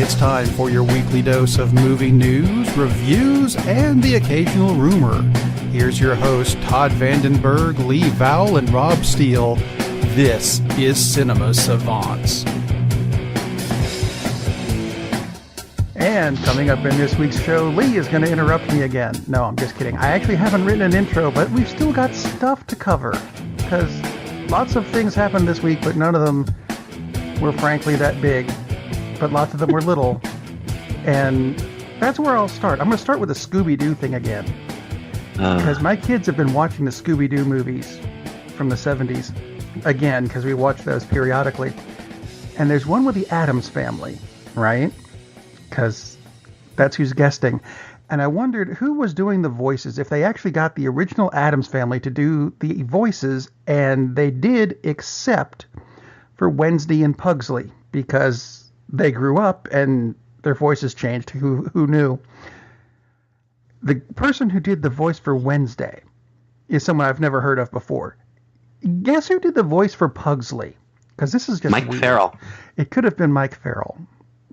it's time for your weekly dose of movie news, reviews, and the occasional rumor. Here's your host, Todd Vandenberg, Lee Vowell, and Rob Steele. This is Cinema-Savants. And coming up in this week's show, Lee is going to interrupt me again. No, I'm just kidding. I actually haven't written an intro, but we've still got stuff to cover. Because lots of things happened this week, but none of them were frankly that big. But lots of them were little. And that's where I'll start. I'm going to start with the Scooby-Doo thing again. Because my kids have been watching the Scooby-Doo movies from the 70s again, because we watch those periodically. And there's one with the Addams Family, right? Because that's who's guesting. And I wondered who was doing the voices, if they actually got the original Addams Family to do the voices, and they did, except for Wednesday and Pugsley, because they grew up and their voices changed. Who knew? The person who did the voice for Wednesday is someone I've never heard of before. Guess who did the voice for Pugsley? Because this is just Mike weird. Farrell. It could have been Mike Farrell,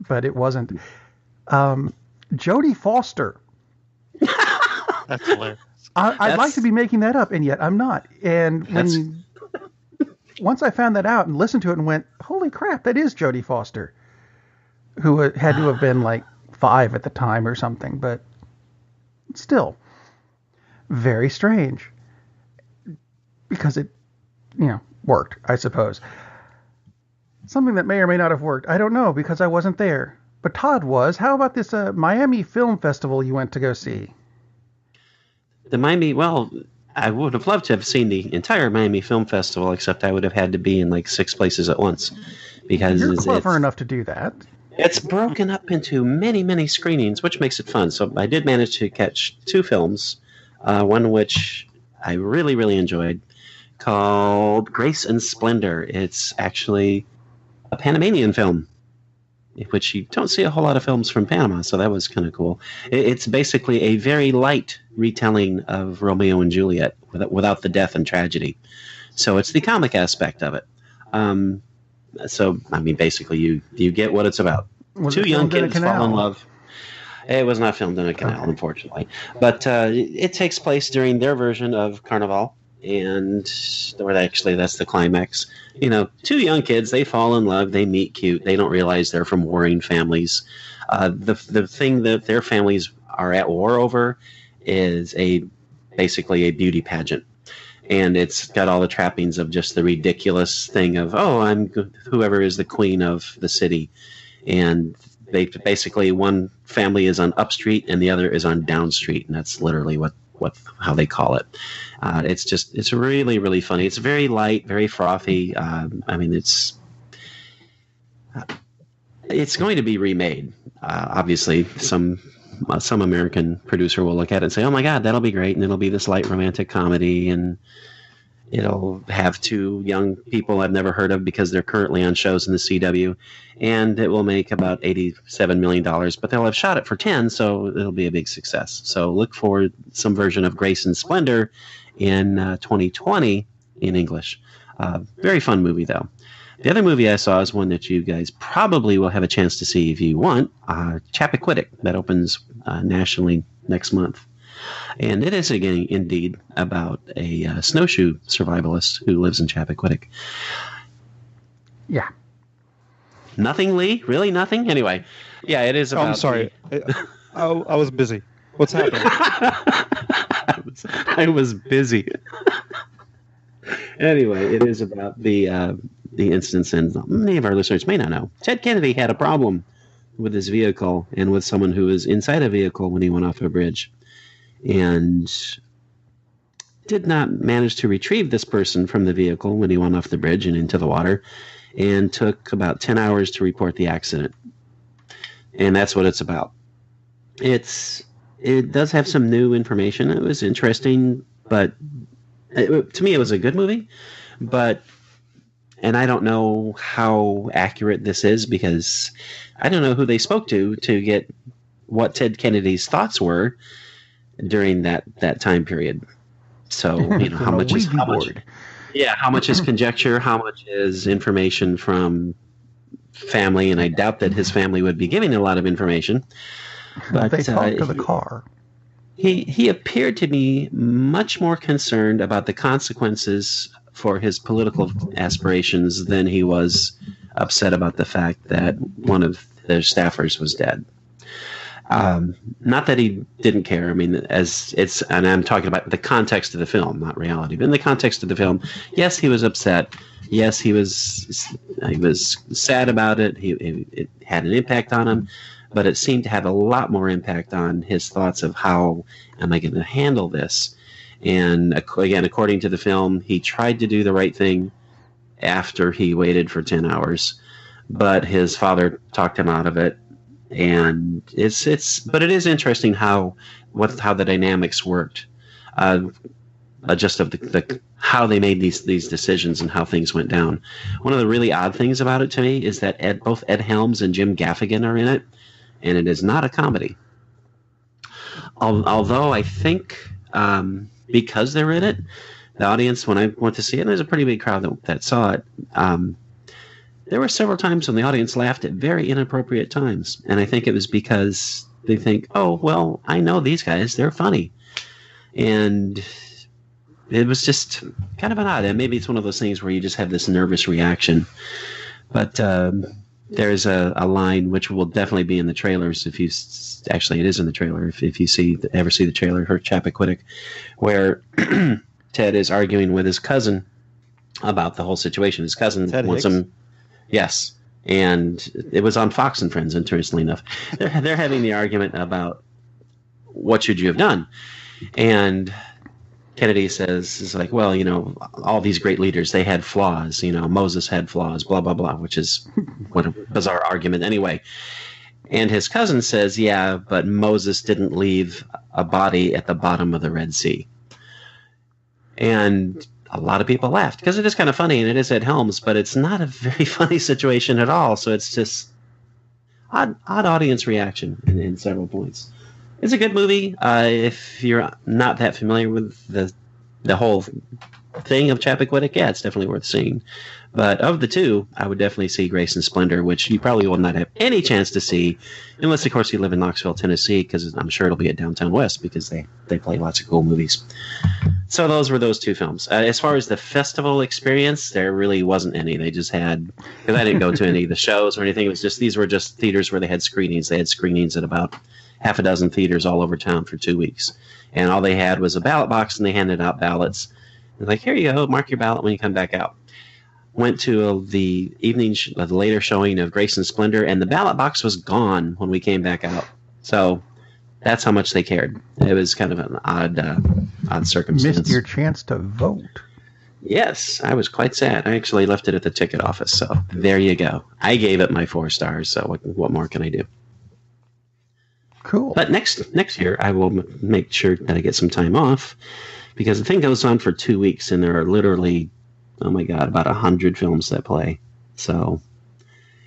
but it wasn't. Jodie Foster. That's hilarious. I'd like to be making that up, and yet I'm not. And once I found that out and listened to it and went, holy crap, that is Jodie Foster, who had to have been like 5 at the time or something, but still very strange because it, worked, I suppose. Something that may or may not have worked. I don't know because I wasn't there. But Todd was. How about this Miami Film Festival you went to go see? The Miami, well, I would have loved to have seen the entire Miami Film Festival, except I would have had to be in like 6 places at once. Because you're clever enough to do that. It's broken up into many, many screenings, which makes it fun. So I did manage to catch 2 films, one which I really, really enjoyed, called Grace and Splendor. It's actually a Panamanian film, which you don't see a whole lot of films from Panama, so that was kind of cool. It's basically a very light retelling of Romeo and Juliet without the death and tragedy. So it's the comic aspect of it. So, I mean, basically, you get what it's about. Was 2 it young filmed in a kids fall in canal? love. It was not filmed in a canal, unfortunately. But it takes place during their version of Carnival, and that's the climax. 2 young kids, they fall in love, they meet cute, they don't realize they're from warring families. The thing that their families are at war over is basically a beauty pageant. And it's got all the trappings of just the ridiculous thing of, I'm whoever is the queen of the city. And they basically, one family is on up street and the other is on down street. And that's literally how they call it. It's really, really funny. It's very light, very frothy. It's going to be remade. Obviously, some American producer will look at it and say, oh my God, that'll be great. And it'll be this light romantic comedy. And it'll have 2 young people I've never heard of because they're currently on shows in the CW. And it will make about $87 million, but they'll have shot it for 10, so it'll be a big success. So look for some version of Grace and Splendor in 2020 in English. Very fun movie, though. The other movie I saw is one that you guys probably will have a chance to see if you want, Chappaquiddick, that opens nationally next month. And it is, again, indeed, about a snowshoe survivalist who lives in Chappaquiddick. Yeah. Nothing, Lee? Really nothing? Anyway, yeah, it is about... I'm sorry. I was busy. What's happening? I was busy. Anyway, it is about the instance, and many of our listeners may not know. Ted Kennedy had a problem with his vehicle and with someone who was inside a vehicle when he went off a bridge, and did not manage to retrieve this person from the vehicle when he went off the bridge and into the water, and took about 10 hours to report the accident. And that's what it's about. It does have some new information. It was interesting, but to me it was a good movie. And I don't know how accurate this is because I don't know who they spoke to get what Ted Kennedy's thoughts were during that time period. So, how much is conjecture, how much is information from family, and I doubt that his family would be giving a lot of information. But they talked to the car. He appeared to be much more concerned about the consequences for his political aspirations than he was upset about the fact that one of their staffers was dead. Not that he didn't care. I mean, and I'm talking about the context of the film, not reality. But in the context of the film, yes, he was upset. Yes, he was sad about it. It had an impact on him, but it seemed to have a lot more impact on his thoughts of how am I going to handle this. And again, according to the film, he tried to do the right thing after he waited for 10 hours, but his father talked him out of it. And but it is interesting how the dynamics worked, just of how they made these decisions and how things went down. One of the really odd things about it to me is that both Ed Helms and Jim Gaffigan are in it, and it is not a comedy. Although I think because they're in it, the audience, when I went to see it, and there's a pretty big crowd that saw it. There were several times when the audience laughed at very inappropriate times, and I think it was because they think, oh, well, I know these guys, they're funny. And it was just kind of an odd, and maybe it's one of those things where you just have this nervous reaction. But there's a line which will definitely be in the trailers, it is in the trailer, if you ever see the trailer for Chappaquiddick, where Ted is arguing with his cousin about the whole situation. His cousin wants him... Yes, and it was on Fox and Friends, interestingly enough. They're having the argument about what should you have done. And Kennedy is like, well, all these great leaders, they had flaws. Moses had flaws, blah, blah, blah, which is what a bizarre argument anyway. And his cousin says, yeah, but Moses didn't leave a body at the bottom of the Red Sea. And a lot of people laughed because it is kind of funny, and it is Ed Helms, but it's not a very funny situation at all. So it's just odd audience reaction in several points. It's a good movie. If you're not that familiar with the whole thing of Chappaquiddick, yeah, it's definitely worth seeing. But of the two, I would definitely see Grace and Splendor, which you probably will not have any chance to see unless, of course, you live in Knoxville, Tennessee, because I'm sure it'll be at Downtown West because they play lots of cool movies. So those were those two films. As far as the festival experience, there really wasn't any. They just had, because I didn't go to any of the shows or anything. It was just, these were just theaters where they had screenings. They had screenings at about half a dozen theaters all over town for 2 weeks. And all they had was a ballot box, and they handed out ballots. They're like, here you go, mark your ballot when you come back out. Went to the the later showing of Grace and Splendor, and the ballot box was gone when we came back out. So that's how much they cared. It was kind of an odd circumstance. Missed your chance to vote. Yes, I was quite sad. I actually left it at the ticket office, so there you go. I gave it my 4 stars, so what more can I do? Cool. But next year, I will make sure that I get some time off, because the thing goes on for 2 weeks, and there are literally, oh my God, about 100 films that play. So,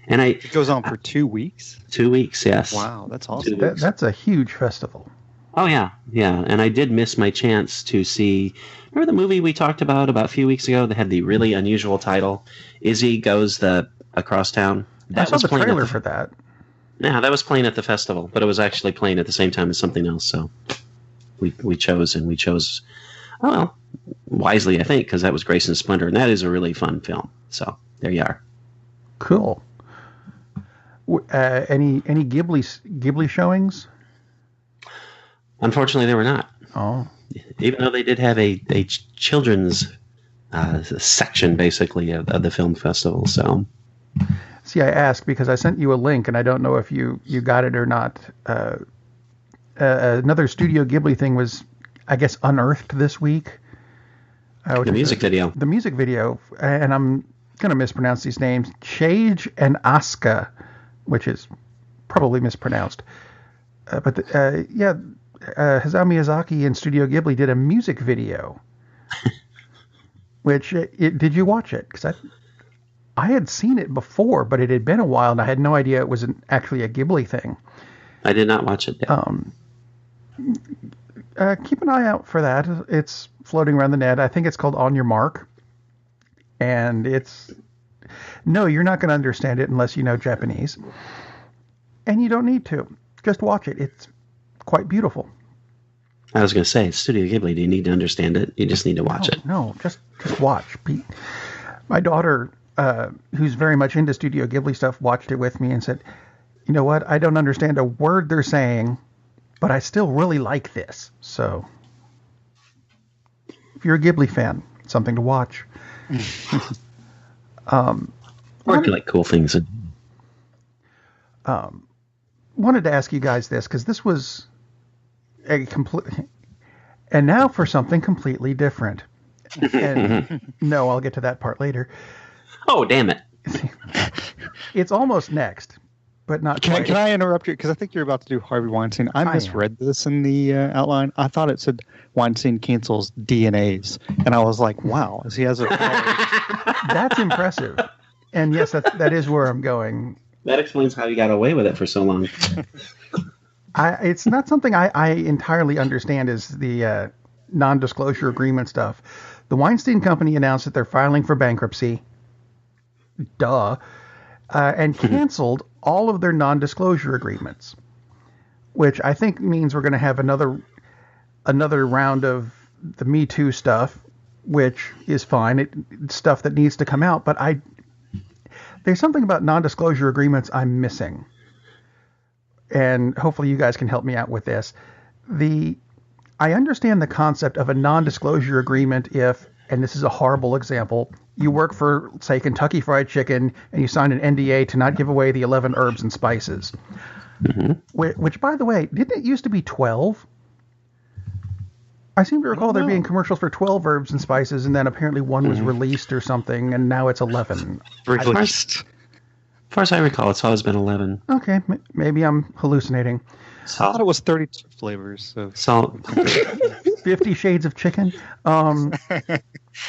and it goes on for 2 weeks? 2 weeks, yes. Wow, that's awesome. That's a huge festival. Oh, yeah. And I did miss my chance to see, remember the movie we talked about a few weeks ago that had the really unusual title, Izzy Goes Across Town? I saw the trailer for that. Yeah, that was playing at the festival, but it was actually playing at the same time as something else, so we chose, oh, well, wisely, I think, because that was Grace and Splendor, and that is a really fun film. So there you are. Cool. Any Ghibli showings? Unfortunately, there were not. Oh. Even though they did have a children's section, basically, of the film festival. So. See, I asked because I sent you a link, and I don't know if you got it or not. Another Studio Ghibli thing was, I guess, unearthed this week. The music video. The music video, and I'm going to mispronounce these names, Chage and Asuka, which is probably mispronounced. But Hayao Miyazaki and Studio Ghibli did a music video. Which, did you watch it? Because I had seen it before, but it had been a while, and I had no idea it was actually a Ghibli thing. I did not watch it yet. Keep an eye out for that. It's floating around the net. I think it's called On Your Mark. And No, you're not going to understand it unless you know Japanese. And you don't need to. Just watch it. It's quite beautiful. I was going to say, Studio Ghibli, do you need to understand it? You just need to watch it. No, just watch. My daughter, who's very much into Studio Ghibli stuff, watched it with me and said, you know what? I don't understand a word they're saying, but I still really like this. So, if you're a Ghibli fan, it's something to watch. Or if you like cool things. Wanted to ask you guys this, because this was a complete... And now for something completely different. And no, I'll get to that part later. Oh, damn it. It's almost next, but not quite. Can I interrupt you? Because I think you're about to do Harvey Weinstein. I misread this in the outline. I thought it said Weinstein cancels DNAs. And I was like, wow. He has a... That's impressive. And yes, that is where I'm going. That explains how you got away with it for so long. It's not something I entirely understand is the non-disclosure agreement stuff. The Weinstein Company announced that they're filing for bankruptcy. Duh. And canceled all of their non-disclosure agreements, which I think means we're going to have another round of the Me Too stuff, which is fine. It's stuff that needs to come out, but there's something about non-disclosure agreements I'm missing. And hopefully you guys can help me out with this. I understand the concept of a non-disclosure agreement if, and this is a horrible example, you work for, say, Kentucky Fried Chicken, and you sign an NDA to not give away the 11 herbs and spices. Mm-hmm. Which, by the way, didn't it used to be 12? I seem to recall there being commercials for 12 herbs and spices, and then apparently one was released or something, and now it's 11. Released. As far as I recall, it's always been 11. Okay, maybe I'm hallucinating. I thought it was 32 flavors. So Salt. 50 Shades of Chicken.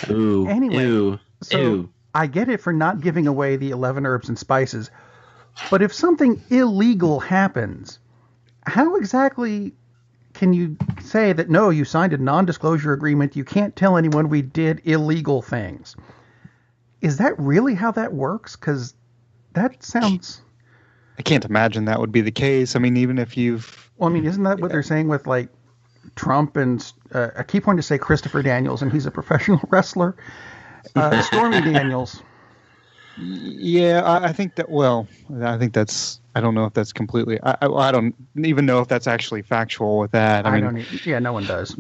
Ooh. Anyway, Ew. so Ew. I get it for not giving away the 11 herbs and spices, but if something illegal happens, how exactly can you say that, no, you signed a non-disclosure agreement, you can't tell anyone we did illegal things? Is that really how that works? Because that sounds... I can't imagine that would be the case. I mean, even if you've... Well, I mean, isn't that what they're saying with, like, Trump and... I keep wanting to say Christopher Daniels, and he's a professional wrestler. Stormy Daniels. Yeah, I think that... Well, I think that's... I don't know if that's completely... I don't even know if that's actually factual with that. I mean, yeah, no one does.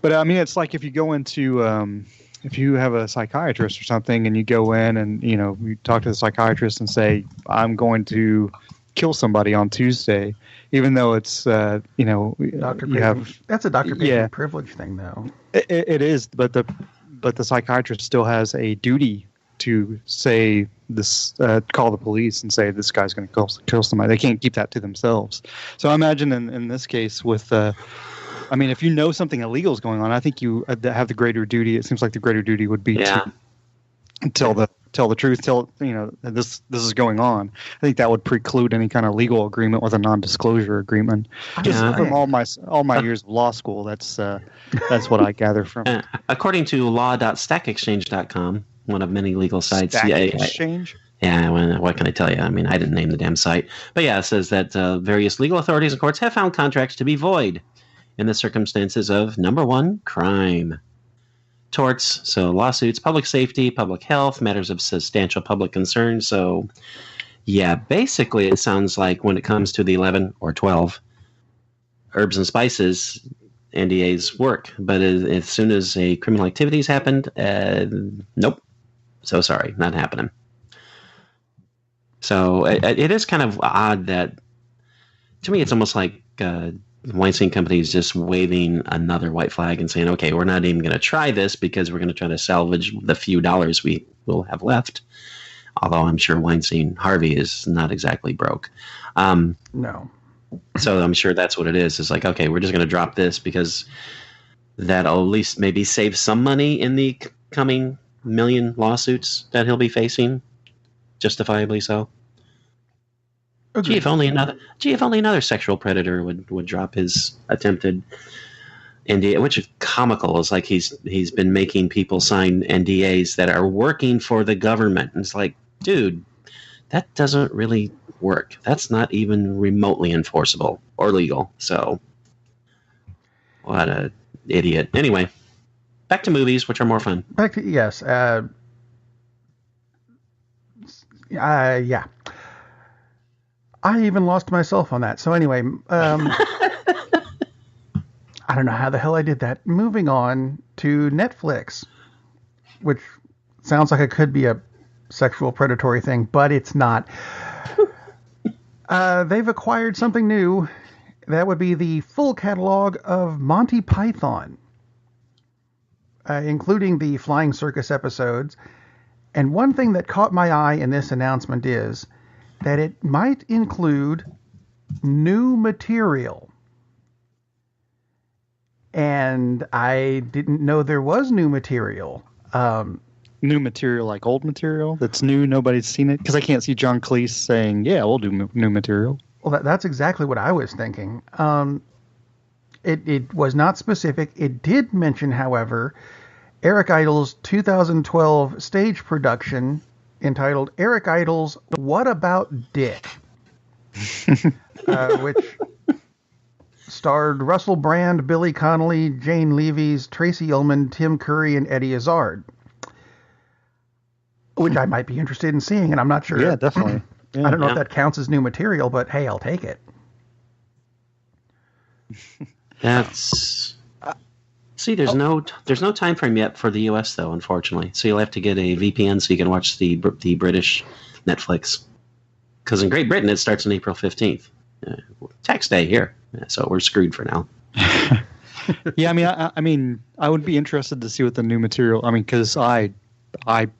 But, I mean, it's like if you go into... if you have a psychiatrist or something and you go in and, you talk to the psychiatrist and say, I'm going to kill somebody on Tuesday, even though it's, Dr. you have... That's a Dr. Patient privilege thing, though. It is, but the psychiatrist still has a duty to say this, call the police and say this guy's going to kill somebody. They can't keep that to themselves. So I imagine in this case with... I mean, if you know something illegal is going on, I think you have the greater duty. It seems like the greater duty would be to tell the truth. This is going on. I think that would preclude any kind of legal agreement with a non-disclosure agreement. Just from all my years of law school, that's what I gather from. According to law.stackexchange.com, one of many legal sites. Stack Exchange? Yeah, well, what can I tell you? I mean, I didn't name the damn site. But yeah, it says that various legal authorities and courts have found contracts to be void in the circumstances of, number one, crime. Torts, so lawsuits, public safety, public health, matters of substantial public concern. So, yeah, basically it sounds like when it comes to the 11 or 12 herbs and spices, NDAs work. But as soon as a criminal activity's happened, nope. So sorry, not happening. So it is kind of odd that, to me, it's almost like... the Weinstein Company is just waving another white flag and saying, okay, we're not even going to try this because we're going to try to salvage the few dollars we will have left. Although I'm sure Harvey is not exactly broke. No. So I'm sure that's what it is. It's like, okay, we're just going to drop this because that'll at least maybe save some money in the coming million lawsuits that he'll be facing. Justifiably so. Okay. Gee, if only another sexual predator would drop his attempted NDA, which is comical. Is like he's been making people sign NDAs that are working for the government. And it's like, dude, that doesn't really work. That's not even remotely enforceable or legal. So, what a idiot. Anyway, back to movies, which are more fun. Back to, yes. Yeah. I even lost myself on that. So anyway, I don't know how the hell I did that. Moving on to Netflix, which sounds like it could be a sexual predatory thing, but it's not. They've acquired something new. That would be the full catalog of Monty Python, including the Flying Circus episodes. And one thing that caught my eye in this announcement is that it might include new material. And I didn't know there was new material. New material, like old material that's new, nobody's seen it? Because I can't see John Cleese saying, yeah, we'll do new material. Well, that's exactly what I was thinking. It was not specific. It did mention, however, Eric Idle's 2012 stage production entitled Eric Idle's What About Dick? Which starred Russell Brand, Billy Connolly, Jane Leavies, Tracy Ullman, Tim Curry, and Eddie Izzard. Which I might be interested in seeing, and I'm not sure. Yeah, definitely. Yeah, I don't know if that counts as new material, but hey, I'll take it. That's... See, there's no time frame yet for the U.S. though, unfortunately. So you'll have to get a VPN so you can watch the British Netflix. Because in Great Britain it starts on April 15th, tax day here. So we're screwed for now. Yeah, I mean, I would be interested to see what the new material. I mean, because I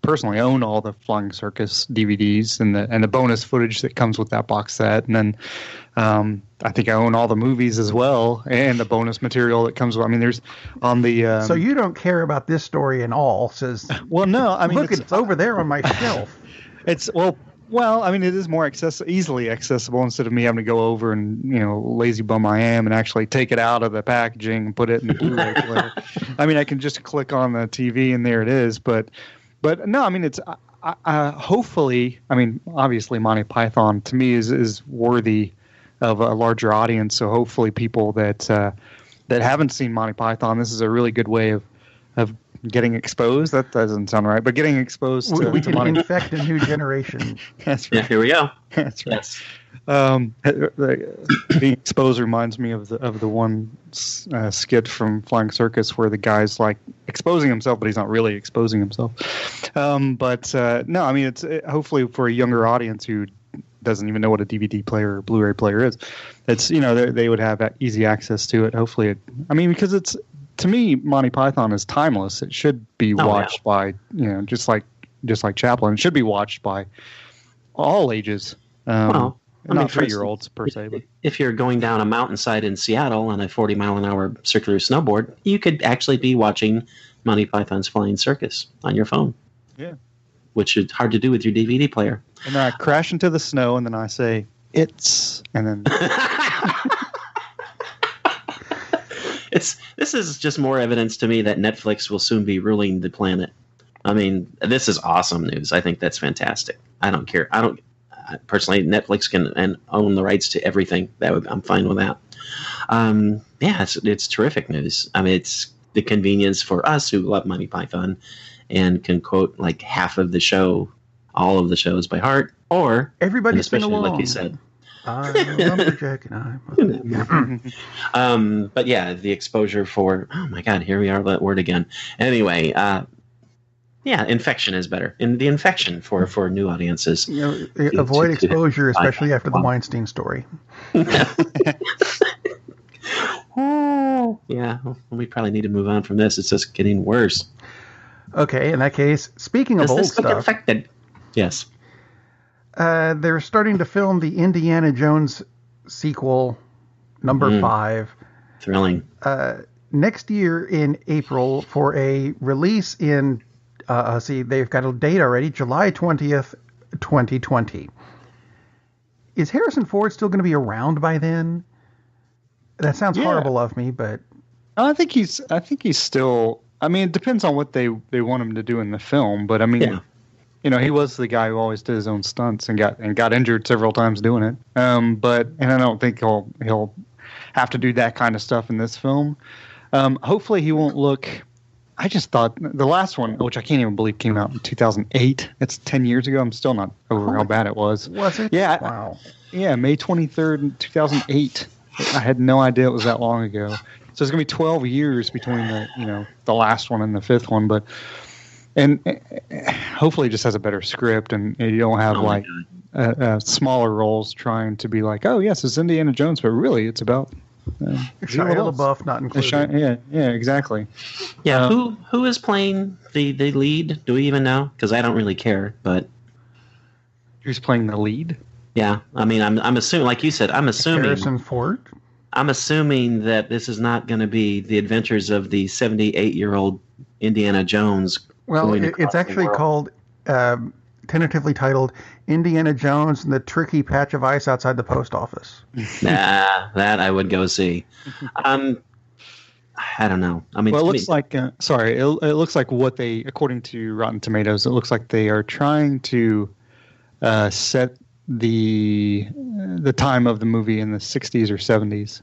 personally own all the Flying Circus DVDs and the bonus footage that comes with that box set, and then I think I own all the movies as well and the bonus material that comes with. I mean, there's on the. So you don't care about this story at all, says. Well, no, I mean, look, it's over there on my shelf. It's well, I mean, it is more easily accessible instead of me having to go over and, lazy bum I am, and actually take it out of the packaging and put it in the Blu-ray player. I mean, I can just click on the TV and there it is, but no, I mean, it's hopefully, I mean, obviously Monty Python to me is worthy of a larger audience. So hopefully people that haven't seen Monty Python, this is a really good way of getting exposed. That doesn't sound right, but getting exposed we to can Monty. infect a new generation. That's right. Yeah, here we go. That's right. Yes. Being exposed reminds me of the one skit from Flying Circus where the guy's like exposing himself, but he's not really exposing himself. No, I mean, it's hopefully for a younger audience who doesn't even know what a DVD player or Blu-ray player is. It's they would have easy access to it. Hopefully, because it's, to me, Monty Python is timeless. It should be watched by just like Chaplin. It should be watched by all ages. Well, not 3-year-olds per se. But. If you're going down a mountainside in Seattle on a 40-mile-an-hour circular snowboard, you could actually be watching Monty Python's Flying Circus on your phone. Yeah. Which is hard to do with your DVD player. And then I crash into the snow, and then I say, "It's," and then. This is just more evidence to me that Netflix will soon be ruling the planet. I mean, this is awesome news. I think that's fantastic. I don't care. Personally, Netflix can own the rights to everything. I'm fine with that. It's terrific news. I mean, it's the convenience for us who love Monty Python and can quote like half of the show, all of the shows by heart, or everybody's especially sing along. like you said. I'm a lumberjack and I'm. But yeah, the exposure for, oh my God, here we are, that word again. Anyway, infection is better. And the infection for new audiences. Avoid exposure, especially after the Weinstein story. Yeah, we probably need to move on from this. It's just getting worse. Okay, in that case, speaking of old stuff. Infected? Yes. They're starting to film the Indiana Jones sequel, number 5. Thrilling. Next year in April for a release in, they've got a date already, July 20th, 2020. Is Harrison Ford still going to be around by then? That sounds horrible of me, but... I think he's still... I mean, it depends on what they want him to do in the film, but I mean... Yeah. he was the guy who always did his own stunts and got injured several times doing it. But I don't think he'll have to do that kind of stuff in this film. Hopefully he won't look. I just thought the last one, which I can't even believe came out in 2008. It's 10 years ago. I'm still not over how bad it was. Was it? Yeah. Wow. Yeah, May 23rd, 2008. I had no idea it was that long ago. So it's gonna be 12 years between the last one and the fifth one, and hopefully it just has a better script and you don't have smaller roles trying to be like, oh yes, it's Indiana Jones, but really it's about Shia LaBeouf not included. Yeah, exactly. Yeah, who is playing the lead? Do we even know? Because I don't really care, but who's playing the lead? Yeah, I mean, I'm assuming, like you said, Harrison Ford. I'm assuming that this is not going to be the adventures of the 78-year-old Indiana Jones. Well, it's actually called, tentatively titled, Indiana Jones and the Tricky Patch of Ice Outside the Post Office. Nah, that I would go see. I don't know. I mean, well, it looks like it looks like what they, according to Rotten Tomatoes, it looks like they are trying to set the time of the movie in the 60s or 70s.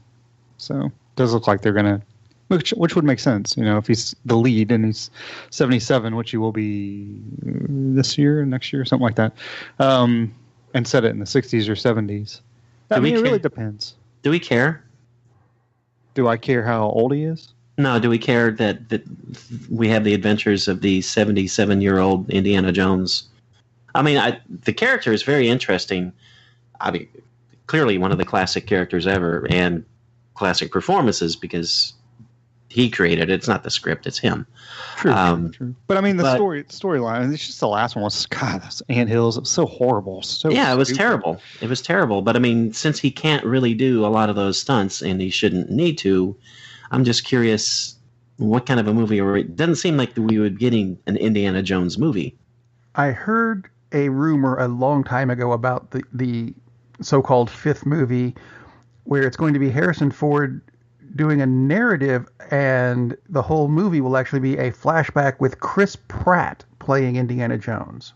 So it does look like they're gonna, which would make sense, if he's the lead and he's 77, which he will be this year, next year, something like that, and set it in the 60s or 70s. I mean, it really depends. Do we care? Do I care how old he is? No, do we care that we have the adventures of the 77-year-old Indiana Jones? I mean, the character is very interesting. I mean, clearly one of the classic characters ever and classic performances because he created it. It's not the script, it's him. True. But I mean, the storyline, it's just the last one was, God, those anthills, it was so horrible. It was terrible. It was terrible. But I mean, since he can't really do a lot of those stunts and he shouldn't need to, I'm just curious what kind of a movie, or it doesn't seem like we would be getting an Indiana Jones movie. I heard a rumor a long time ago about the so-called fifth movie where it's going to be Harrison Ford doing a narrative and the whole movie will actually be a flashback with Chris Pratt playing Indiana Jones.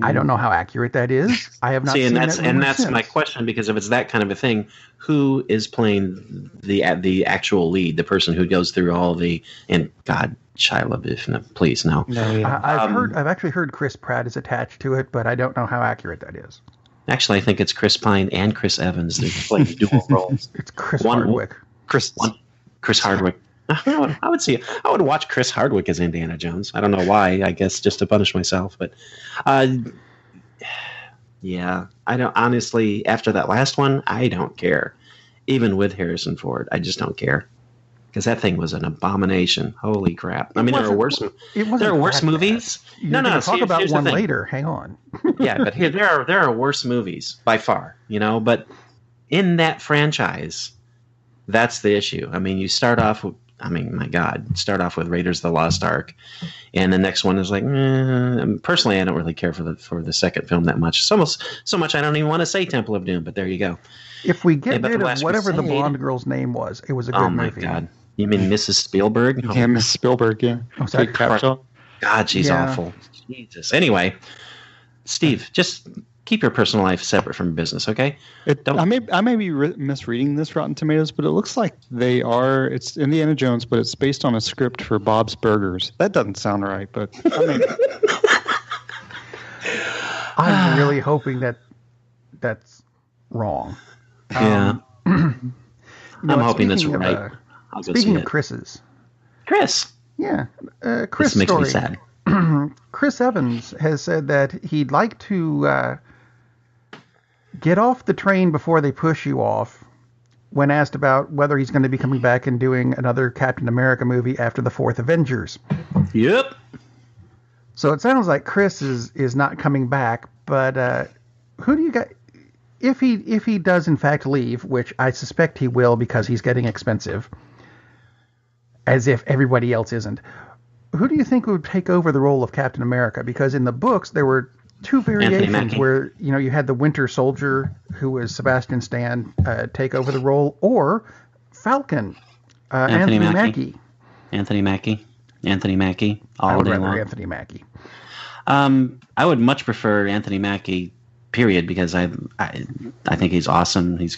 I don't know how accurate that is. I have not seen that. And that's my question, because if it's that kind of a thing, who is playing the actual lead, the person who goes through all the, and God, Shia LaBeouf, no, please no. I've actually heard Chris Pratt is attached to it, but I don't know how accurate that is. Actually, I think it's Chris Pine and Chris Evans. They're playing dual roles. It's Chris Hardwick. Chris Hardwick. I would watch Chris Hardwick as Indiana Jones. I don't know why. I guess just to punish myself. But, yeah, I don't. Honestly, after that last one, I don't care. Even with Harrison Ford, I just don't care. Because that thing was an abomination. Holy crap! I mean, there are worse. There are worse movies. No. Talk about one later. Hang on. Yeah, but here there are worse movies by far. But in that franchise, that's the issue. I mean, you start off with. I mean, my God, start off with Raiders of the Lost Ark, and the next one is like. Personally, I don't really care for the second film that much. So much I don't even want to say Temple of Doom. But there you go. If we get rid of whatever the blonde girl's name was, it was a good movie. Oh my God. You mean Mrs. Spielberg? Yeah, Miss Spielberg, yeah. Oh, sorry. God, she's awful. Jesus. Anyway, Steve, just keep your personal life separate from business, okay? I may be misreading this Rotten Tomatoes, but it looks like it's Indiana Jones, but it's based on a script for Bob's Burgers. That doesn't sound right, but I'm really hoping that's wrong. Yeah. I'm hoping that's right. Speaking of Chris's. Chris. Yeah. Chris this makes me sad. Chris Evans has said that he'd like to get off the train before they push you off when asked about whether he's going to be coming back and doing another Captain America movie after the fourth Avengers. Yep. So it sounds like Chris is not coming back, but who do you got? If he does in fact leave, which I suspect he will because he's getting expensive, as if everybody else isn't, who do you think would take over the role of Captain America? Because in the books there were two variations where you had the Winter Soldier, who was Sebastian Stan, take over the role, or Falcon, Anthony Mackie. Anthony Mackie. All I would day rather long. Anthony Mackie. I would much prefer Anthony Mackie, period, because I think he's awesome. He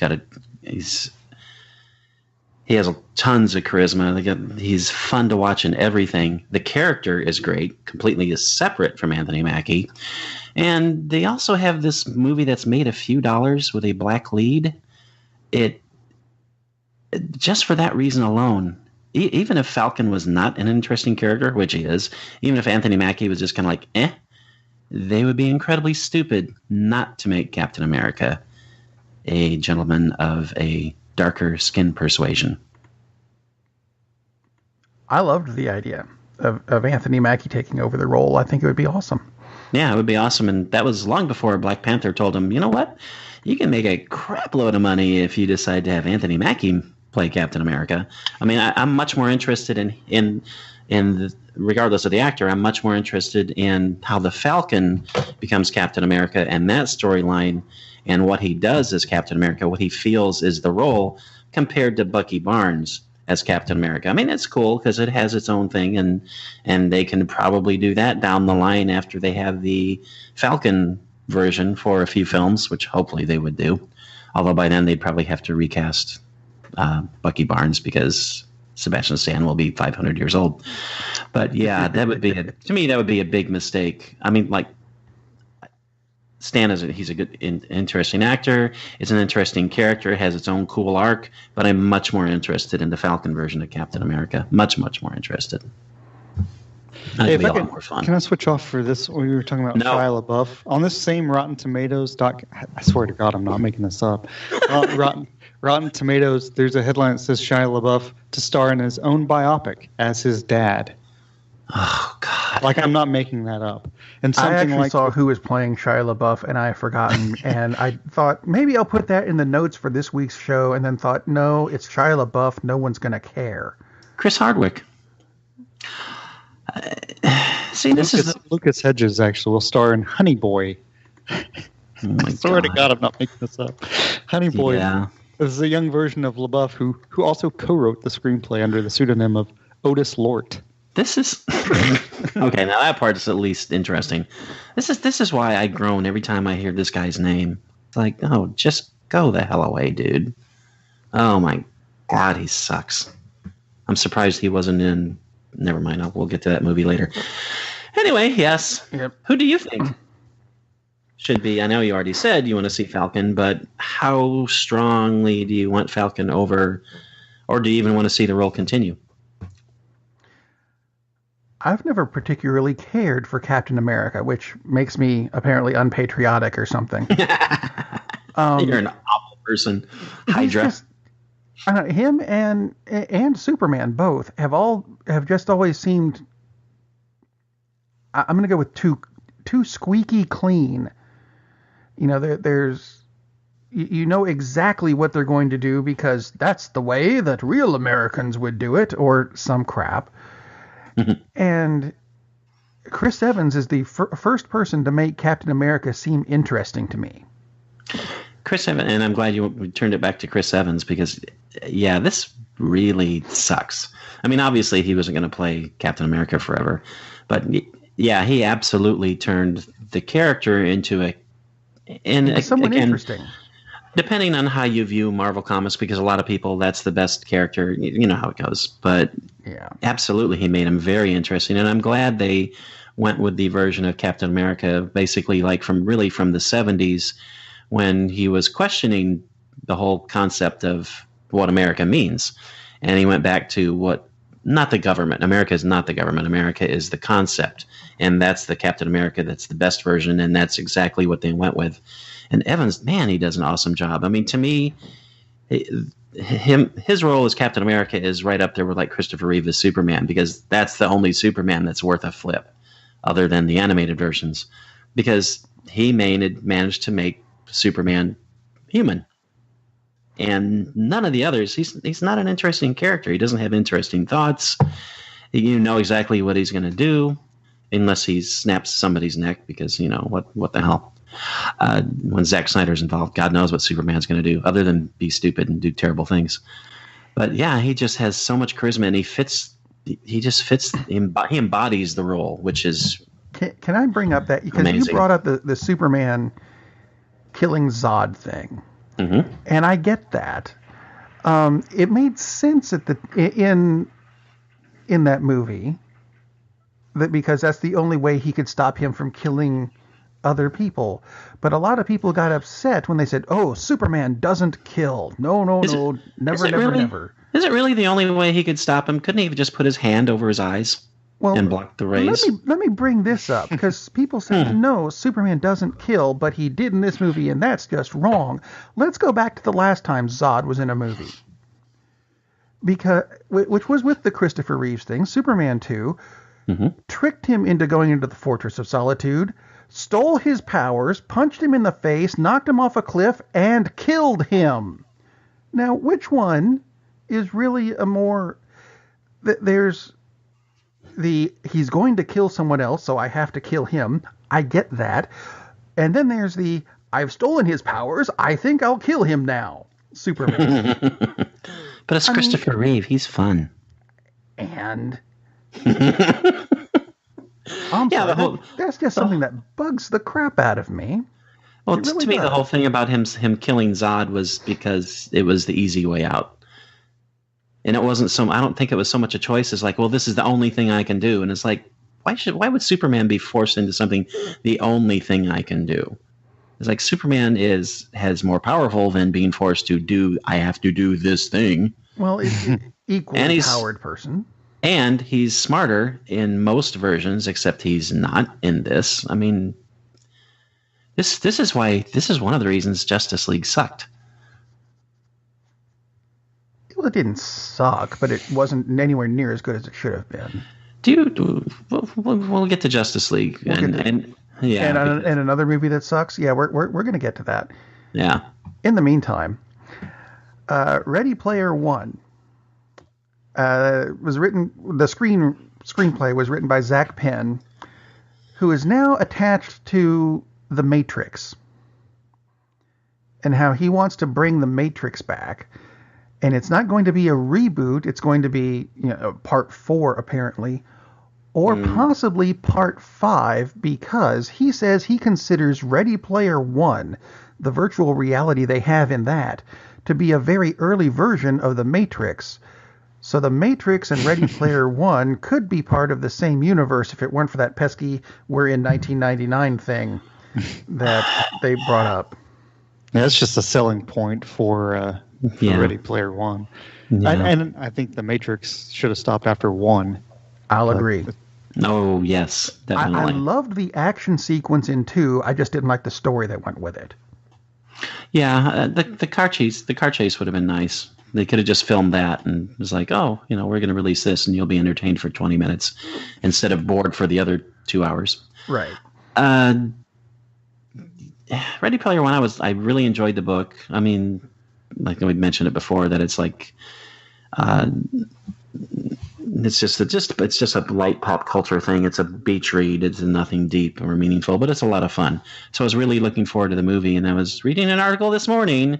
has tons of charisma. He's fun to watch in everything. The character is great, completely is separate from Anthony Mackie. And they also have this movie that's made a few dollars with a black lead. Just for that reason alone, even if Falcon was not an interesting character, which he is, even if Anthony Mackie was just kind of like, they would be incredibly stupid not to make Captain America a gentleman of a darker skin persuasion. I loved the idea of Anthony Mackie taking over the role. I think it would be awesome. Yeah, it would be awesome. And that was long before Black Panther told him, you know what? You can make a crap load of money if you decide to have Anthony Mackie play Captain America. I mean, I'm much more interested regardless of the actor, I'm much more interested in how the Falcon becomes Captain America and that storyline and what he does as Captain America, what he feels is the role compared to Bucky Barnes as Captain America. I mean, it's cool because it has its own thing, and they can probably do that down the line after they have the Falcon version for a few films, which hopefully they would do. Although by then they'd probably have to recast Bucky Barnes because Sebastian Stan will be 500 years old. But yeah, that would be to me that would be a big mistake. I mean, like Stan he's a good, interesting actor. It's an interesting character. It has its own cool arc. But I'm much more interested in the Falcon version of Captain America. Much more interested. Hey, It'd be a lot more fun. Can I switch off for this? We were talking about Shia LaBeouf on this same Rotten Tomatoes doc. I swear to God, I'm not making this up. Rotten Tomatoes. There's a headline that says Shia LaBeouf to star in his own biopic as his dad. Oh God! Like I'm not making that up. And I actually saw who was playing Shia LaBeouf, and I had forgotten. And I thought maybe I'll put that in the notes for this week's show. And then thought, no, it's Shia LaBeouf. No one's gonna care. Chris Hardwick. See, Lucas Hedges actually will star in Honey Boy. I swear to God, I'm not making this up. Honey Boy. Yeah. This is a young version of LaBeouf who also co-wrote the screenplay under the pseudonym of Otis Lort. This is okay. Now that part is at least interesting. This is why I groan every time I hear this guy's name. It's like, oh, just go the hell away, dude. Oh my God, he sucks. I'm surprised he wasn't in. Never mind. We'll get to that movie later. Anyway, yes. Yep. Who do you think should be? I know you already said you want to see Falcon, but how strongly do you want Falcon over, or do you even want to see the role continue? I've never particularly cared for Captain America, which makes me apparently unpatriotic or something. You're an awful person. Hydra. Him and Superman both have just always seemed. I'm going to go with too squeaky clean. You know, there's you know exactly what they're going to do because that's the way that real Americans would do it, or some crap. And Chris Evans is the first person to make Captain America seem interesting to me. Chris Evans, and I'm glad you turned it back to Chris Evans because, yeah, this really sucks. I mean, obviously he wasn't going to play Captain America forever, but yeah, he absolutely turned the character into someone interesting. Depending on how you view Marvel Comics, because a lot of people, that's the best character. You know how it goes. But yeah, absolutely, he made him very interesting. And I'm glad they went with the version of Captain America, basically like from the 70s, when he was questioning the whole concept of what America means. And he went back to not the government. America is not the government. America is the concept. And that's the Captain America. That's the best version. And that's exactly what they went with. And Evans, man, he does an awesome job. I mean, to me, his role as Captain America is right up there with like Christopher Reeve as Superman, because that's the only Superman that's worth a flip, other than the animated versions, because he managed to make Superman human. And none of the others, he's not an interesting character. He doesn't have interesting thoughts. You know exactly what he's going to do, unless he snaps somebody's neck, because, you know, what the hell. When Zack Snyder's involved, God knows what Superman's going to do, other than be stupid and do terrible things. But yeah, he just has so much charisma, and he embodies the role, which is Can I bring up that because you brought up the Superman killing Zod thing, and I get that. It made sense in that movie that because that's the only way he could stop him from killing other people. But a lot of people got upset when they said, "Oh, Superman doesn't kill. No, never." Is it really the only way he could stop him? Couldn't he just put his hand over his eyes and block the rays? Let me bring this up because people say, no, Superman doesn't kill, but he did in this movie, and that's just wrong. Let's go back to the last time Zod was in a movie, which was with the Christopher Reeves thing, Superman 2, tricked him into going into the Fortress of Solitude, stole his powers, punched him in the face, knocked him off a cliff, and killed him. Now, which one is really a more... There's he's going to kill someone else, so I have to kill him. I get that. And then there's I've stolen his powers, I think I'll kill him now, Superman. But it's Christopher Reeve. He's fun. And... sorry, that's just something that bugs the crap out of me. Well, to me, the whole thing about him killing Zod was because it was the easy way out. And it wasn't I don't think it was so much a choice as like, well, this is the only thing I can do. And it's like, why would Superman be forced into something the only thing I can do? It's like Superman has more powerful than being forced to do, I have to do this thing. Well, it's an equally powered person. And he's smarter in most versions, except he's not in this. I mean, this is one of the reasons Justice League sucked. Well, it didn't suck, but it wasn't anywhere near as good as it should have been. We'll get to Justice League and another movie that sucks. Yeah, we're going to get to that. Yeah. In the meantime, Ready Player One was written. The screenplay was written by Zach Penn, who is now attached to The Matrix, and how he wants to bring The Matrix back. And it's not going to be a reboot. It's going to be, part 4 apparently, or possibly part 5, because he says he considers Ready Player One, the virtual reality they have in that, to be a very early version of The Matrix. So The Matrix and Ready Player One could be part of the same universe if it weren't for that pesky "we're in 1999" thing that they brought up. Yeah, that's just a selling point for Ready Player One. Yeah. And I think The Matrix should have stopped after 1. I'll agree. Oh, yes, definitely. I loved the action sequence in 2. I just didn't like the story that went with it. Yeah, the car chase would have been nice. They could have just filmed that and it was like, oh, we're going to release this and you'll be entertained for 20 minutes instead of bored for the other 2 hours. Right. Ready Player One, I really enjoyed the book. I mean, like we mentioned it before, that it's like, it's just a light pop culture thing. It's a beach read. It's nothing deep or meaningful, but it's a lot of fun. So I was really looking forward to the movie, and I was reading an article this morning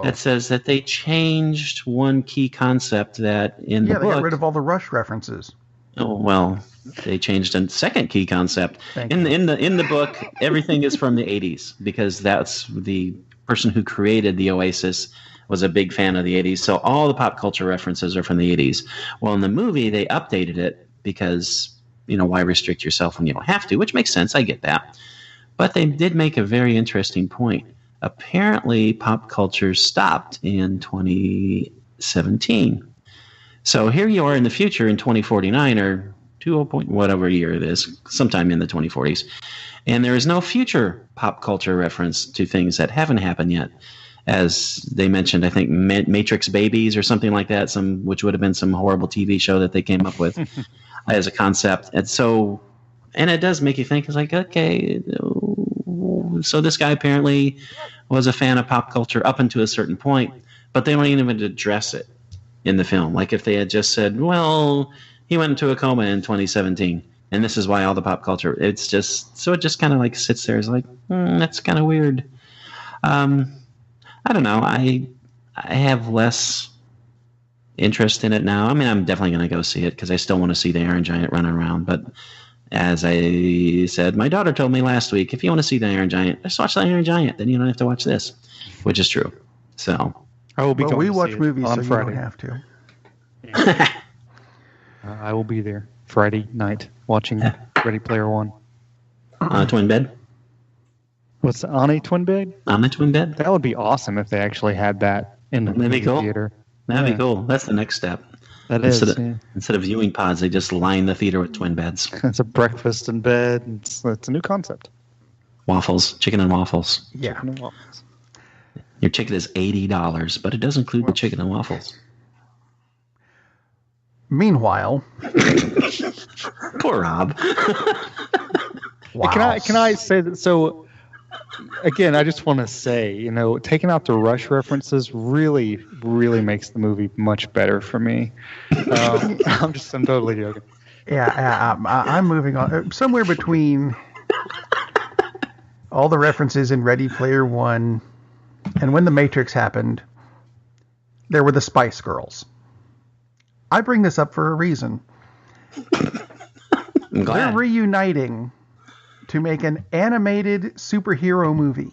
that says that they changed one key concept that in the book. Yeah, they got rid of all the Rush references. Oh, well, they changed a second key concept. In the book, everything is from the 80s because that's the person who created the Oasis was a big fan of the 80s. So all the pop culture references are from the 80s. Well, in the movie, they updated it because, why restrict yourself when you don't have to, which makes sense. I get that. But they did make a very interesting point. Apparently, pop culture stopped in 2017. So here you are in the future in 2049 or 20 whatever year it is, sometime in the 2040s. And there is no future pop culture reference to things that haven't happened yet. As they mentioned, I think Matrix Babies or something like that, which would have been some horrible TV show that they came up with as a concept. And it does make you think, it's like, okay, so this guy apparently was a fan of pop culture up until a certain point, but they don't even address it in the film. Like if they had just said, well, he went into a coma in 2017. And this is why all the pop culture, it just kind of like sits there. It's like, that's kind of weird. I don't know. I have less interest in it now. I mean, I'm definitely going to go see it because I still want to see the Iron Giant running around. But As I said, my daughter told me last week, if you want to see the Iron Giant, just watch the Iron Giant. Then you don't have to watch this, which is true. So I will be well, going we to watch see it movies, on so Friday. you don't have to. I will be there Friday night watching Ready Player One. twin bed. What's on a twin bed? On the twin bed. That would be awesome if they actually had that in the That'd be movie cool. theater. That'd be cool. That's the next step. That is. Instead of viewing pods, they just line the theater with twin beds. It's a breakfast in bed. It's a new concept. Waffles, chicken and waffles. Yeah. Chicken and waffles. Your ticket is $80, but it does include the chicken and waffles. Meanwhile, Poor Rob. wow. Can I say that? So, again, I just want to say, taking out the Rush references really, really makes the movie much better for me. I'm totally joking. Yeah, I'm moving on. Somewhere between all the references in Ready Player One and when The Matrix happened, there were the Spice Girls. I bring this up for a reason. I'm glad. They're reuniting to make an animated superhero movie.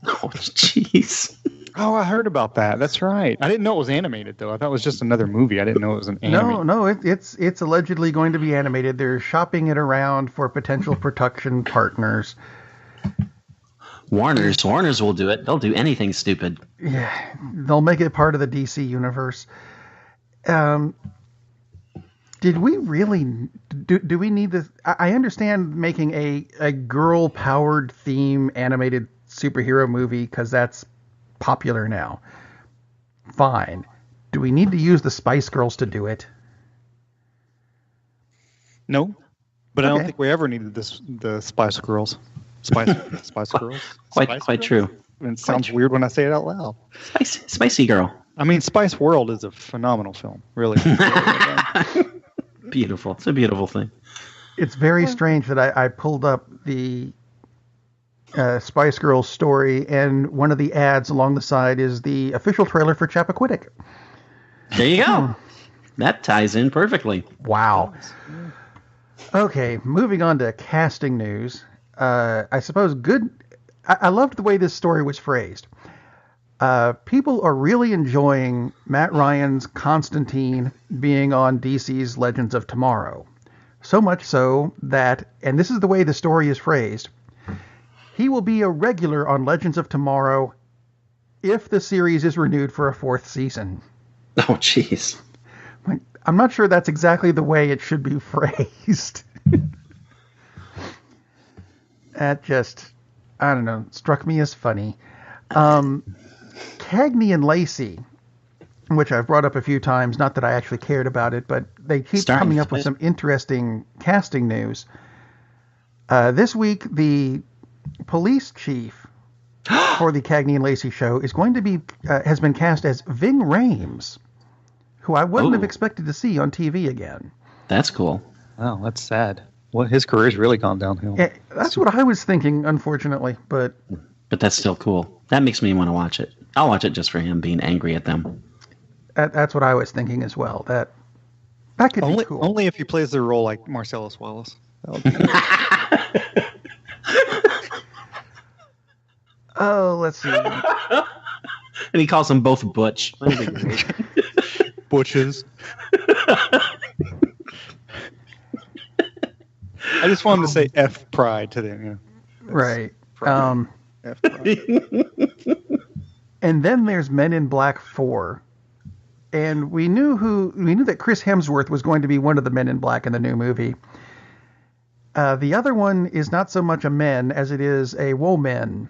Oh, jeez. Oh, I heard about that. That's right. I didn't know it was animated, though. I thought it was just another movie. I didn't know it was an animated. No, it's allegedly going to be animated. They're shopping it around for potential production partners. Warner's will do it. They'll do anything stupid. Yeah, they'll make it part of the DC universe. Did we really do we need this? I understand making a girl-powered theme animated superhero movie because that's popular now. Fine. Do we need to use the Spice Girls to do it? No, but I Okay. don't think we ever needed the Spice Girls. Spice Girls. Quite Spice quite Girls? true. It sounds weird when I say it out loud. Spicy girl. I mean, Spice World is a phenomenal film, really. Beautiful. It's a beautiful thing. It's very strange that I pulled up the Spice Girls story, and one of the ads along the side is the official trailer for Chappaquiddick. There you go. That ties in perfectly. Wow. Okay, moving on to casting news. I suppose I loved the way this story was phrased. People are really enjoying Matt Ryan's Constantine being on DC's Legends of Tomorrow. So much so that, and this is the way the story is phrased, he will be a regular on Legends of Tomorrow if the series is renewed for a fourth season. Oh, jeez. I'm not sure that's exactly the way it should be phrased. That just, I don't know, struck me as funny. Cagney and Lacey, which I've brought up a few times, not that I actually cared about it, but they keep coming up with some interesting casting news. This week, the police chief for the Cagney and Lacey show is going to be, has been cast as ving-rhames, who I wouldn't have expected to see on TV again. That's cool. Oh, that's sad. Well, his career's really gone downhill. That's what I was thinking, unfortunately, but that's still cool. That makes me want to watch it. I'll watch it just for him being angry at them. that's what I was thinking as well. That could be cool. Only if he plays the role like Marcellus Wallace. That would be Oh, let's see. And he calls them both Butch. That'd be great. Butches. I just wanted to say F pride to them. Yeah. Right. F pride. And then there's Men in Black 4. And we knew that Chris Hemsworth was going to be one of the Men in Black in the new movie. The other one is not so much a men as it is a woman.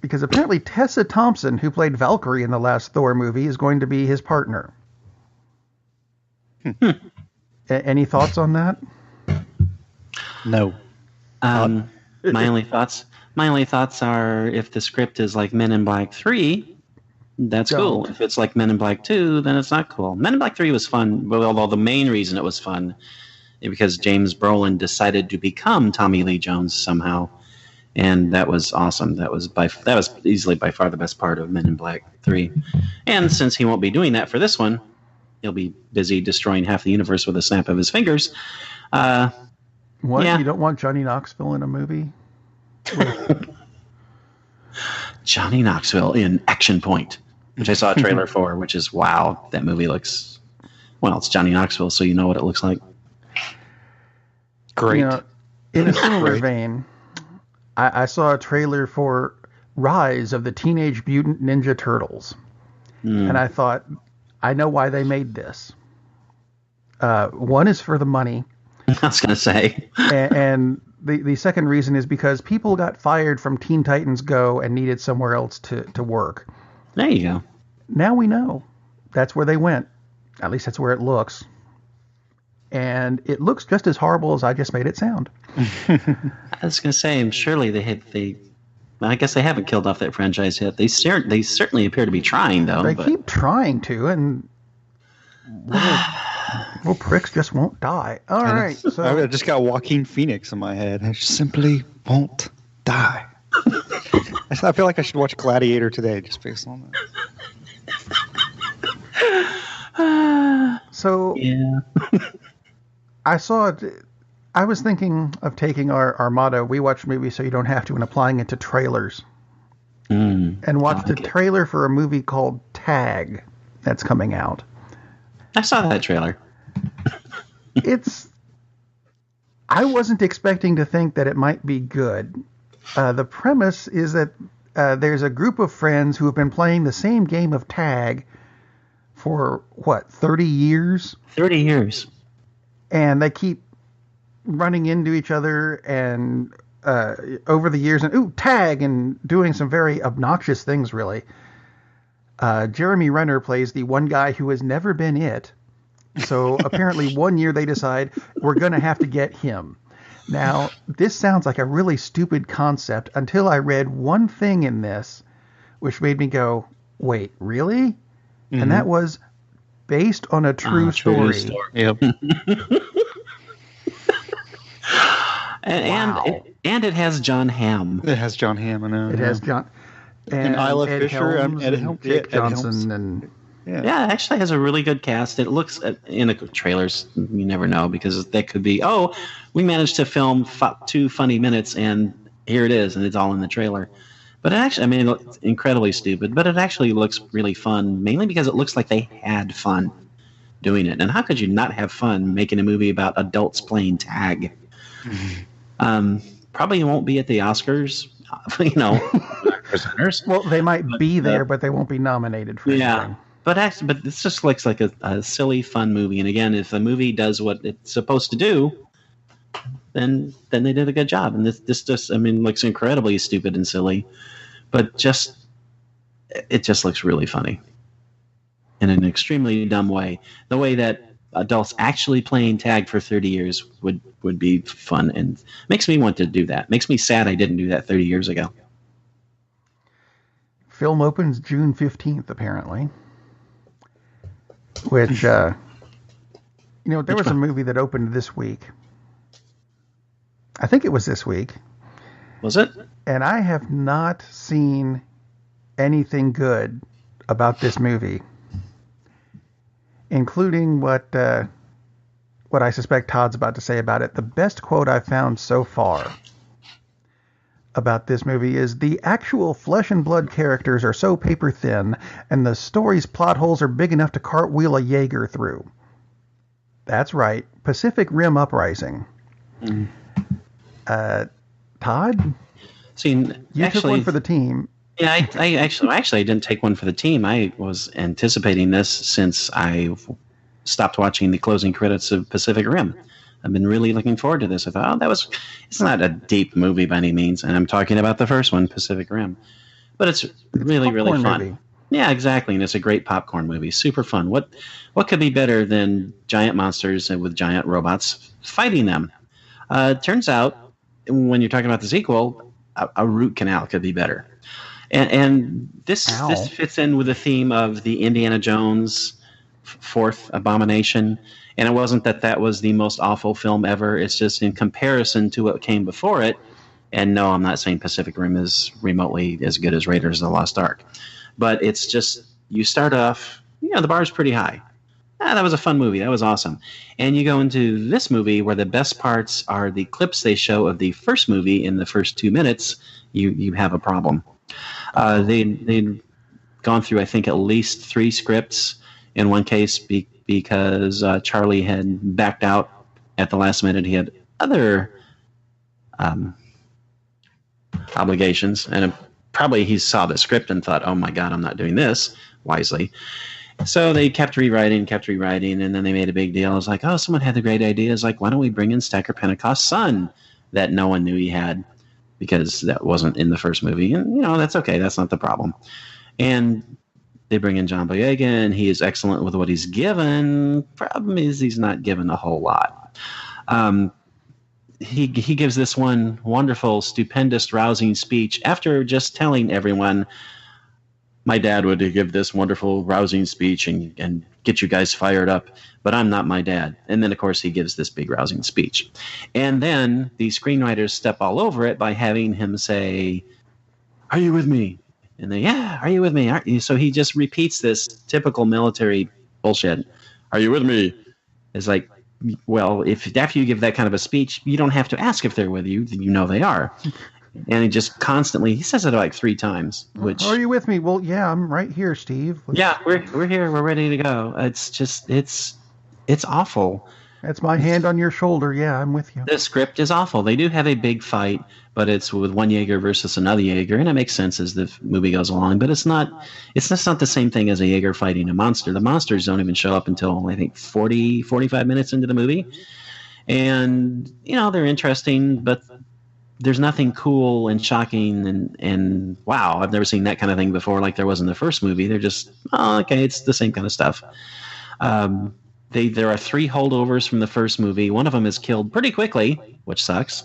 Because apparently Tessa Thompson, who played Valkyrie in the last Thor movie, is going to be his partner. Any thoughts on that? No. My only thoughts are if the script is like Men in Black 3, that's cool. If it's like Men in Black 2, then it's not cool. Men in Black 3 was fun, but although the main reason it was fun is because James Brolin decided to become Tommy Lee Jones somehow, and that was awesome. That was easily by far the best part of Men in Black 3. And since he won't be doing that for this one, he'll be busy destroying half the universe with a snap of his fingers. What? Yeah. You don't want Johnny Knoxville in a movie? Johnny Knoxville in Action Point, which I saw a trailer for, which is, wow, that movie looks... Well, it's Johnny Knoxville, so you know what it looks like. Great. You know, in a similar Great. vein, I saw a trailer for Rise of the Teenage Mutant Ninja Turtles. And I thought, I know why they made this. One is for the money. I was going to say. And the second reason is because people got fired from Teen Titans Go and needed somewhere else to work. There you go. Now we know. That's where they went. At least that's where it looks. And it looks just as horrible as I just made it sound. I was going to say, surely I guess they haven't killed off that franchise yet. They certainly appear to be trying, though. They keep trying to, and little pricks just won't die. All right. So I just got Joaquin Phoenix in my head. I simply won't die. I feel like I should watch Gladiator today just based on that. So Yeah. I saw it. I was thinking of taking our motto, we watch movies so you don't have to, and applying it to trailers. And watched a trailer for a movie called Tag that's coming out. I saw that trailer. I wasn't expecting to think that it might be good. The premise is that there's a group of friends who have been playing the same game of tag for, 30 years? 30 years. And they keep running into each other and over the years, and tag, and doing some very obnoxious things, really. Jeremy Renner plays the one guy who has never been it. So apparently one year they decide we're going to have to get him. Now, this sounds like a really stupid concept until I read one thing in this, which made me go, wait, really? Mm-hmm. And that was based on a true story. Yep. And it has John Hamm. It has John Hamm in it. It has John... And Isla Ed Fisher Helms and and Jake Johnson and... Yeah, it actually has a really good cast. It looks, in the trailers, you never know, because that could be, we managed to film 2 funny minutes, and here it is, and it's all in the trailer. But it actually, it looks incredibly stupid, but it actually looks really fun, mainly because it looks like they had fun doing it. And how could you not have fun making a movie about adults playing tag? Probably won't be at the Oscars, presenters. Well, they might be there, but they won't be nominated for anything. But this just looks like a silly, fun movie. And again, if a movie does what it's supposed to do, then they did a good job. And this just, looks incredibly stupid and silly, but it just looks really funny in an extremely dumb way. The way that adults actually playing tag for 30 years would be fun, and makes me want to do that. Makes me sad I didn't do that 30 years ago. Film opens June 15th, apparently. Which, there was a movie that opened this week. I think it was this week. Was it? And I have not seen anything good about this movie, including what I suspect Todd's about to say about it. The best quote I've found so far about this movie is, the actual flesh and blood characters are so paper thin, and the story's plot holes are big enough to cartwheel a Jaeger through. That's right. Pacific Rim Uprising. Todd? See, you took one for the team. Yeah, I actually didn't take one for the team. I was anticipating this since I stopped watching the closing credits of Pacific Rim. I've been really looking forward to this. I thought, it's not a deep movie by any means, and I'm talking about the first one, Pacific Rim. But it's really, really fun. Movie. Yeah, exactly, and it's a great popcorn movie. Super fun. What could be better than giant monsters with giant robots fighting them? Turns out, when you're talking about the sequel, a root canal could be better. And this fits in with the theme of the Indiana Jones fourth abomination. And it wasn't that was the most awful film ever. It's just in comparison to what came before it. And no, I'm not saying Pacific Rim is remotely as good as Raiders of the Lost Ark. But it's just, you start off, the bar is pretty high. that was a fun movie. That was awesome. And you go into this movie where the best parts are the clips they show of the first movie in the first 2 minutes. You have a problem. They'd gone through, I think, at least 3 scripts in one case because Charlie had backed out at the last minute. He had other obligations, and probably he saw the script and thought, oh my God, I'm not doing this wisely. So they kept rewriting, and then they made a big deal. It was like, oh, someone had the great idea. It's like, why don't we bring in Stacker Pentecost Son that no one knew he had, because that wasn't in the first movie. And, that's okay. That's not the problem. And they bring in John Boyega, and he is excellent with what he's given. Problem is he's not given a whole lot. He gives this one wonderful, stupendous, rousing speech after just telling everyone, my dad would give this wonderful, rousing speech and get you guys fired up, but I'm not my dad. And then, of course, he gives this big, rousing speech. And then the screenwriters step all over it by having him say, are you with me? And they, yeah, are you with me? Aren't you? So he just repeats this typical military bullshit. Are you with me? It's like, well, if after you give that kind of a speech, you don't have to ask if they're with you. You know they are. And he just constantly, he says it like 3 times. Which, are you with me? Well, yeah, I'm right here, Steve. Yeah, we're here. We're ready to go. It's just, it's awful. That's my hand on your shoulder. Yeah, I'm with you. The script is awful. They do have a big fight, but it's with one Jaeger versus another Jaeger, and it makes sense as the movie goes along. But it's just not the same thing as a Jaeger fighting a monster. The monsters don't even show up until, I think, 45 minutes into the movie. And, they're interesting, but there's nothing cool and shocking and wow, I've never seen that kind of thing before like there was in the first movie. They're just, oh, okay, it's the same kind of stuff. There are 3 holdovers from the first movie. One of them is killed pretty quickly, which sucks.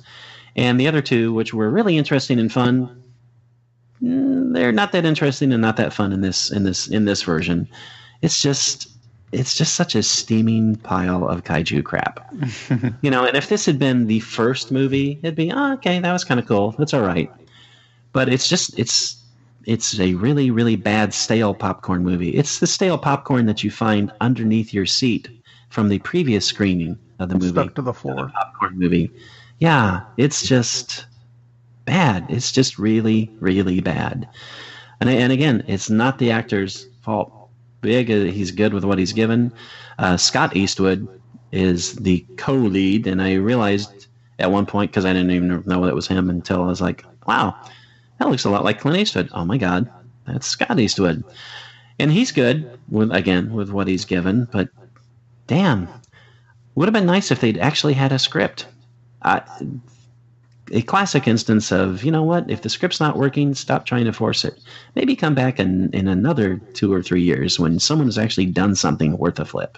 And the other 2, which were really interesting and fun, they're not that interesting and not that fun in this version. It's just such a steaming pile of kaiju crap. And if this had been the first movie, it'd be, oh, okay, that was kind of cool. That's all right. But it's a really, really bad stale popcorn movie. It's the stale popcorn that you find underneath your seat from the previous screening of the movie. Stuck to the floor. The popcorn movie. Yeah, it's just bad. It's just really, really bad. And again, it's not the actor's fault. He's good with what he's given. Scott Eastwood is the co-lead, and I realized at one point, because I didn't even know that was him until I was like, wow, that looks a lot like Clint Eastwood. Oh my God, that's Scott Eastwood. And he's good with what he's given, but damn, would have been nice if they'd actually had a script. A classic instance of, you know what, if the script's not working, stop trying to force it. Maybe come back in another 2 or 3 years when someone's actually done something worth a flip.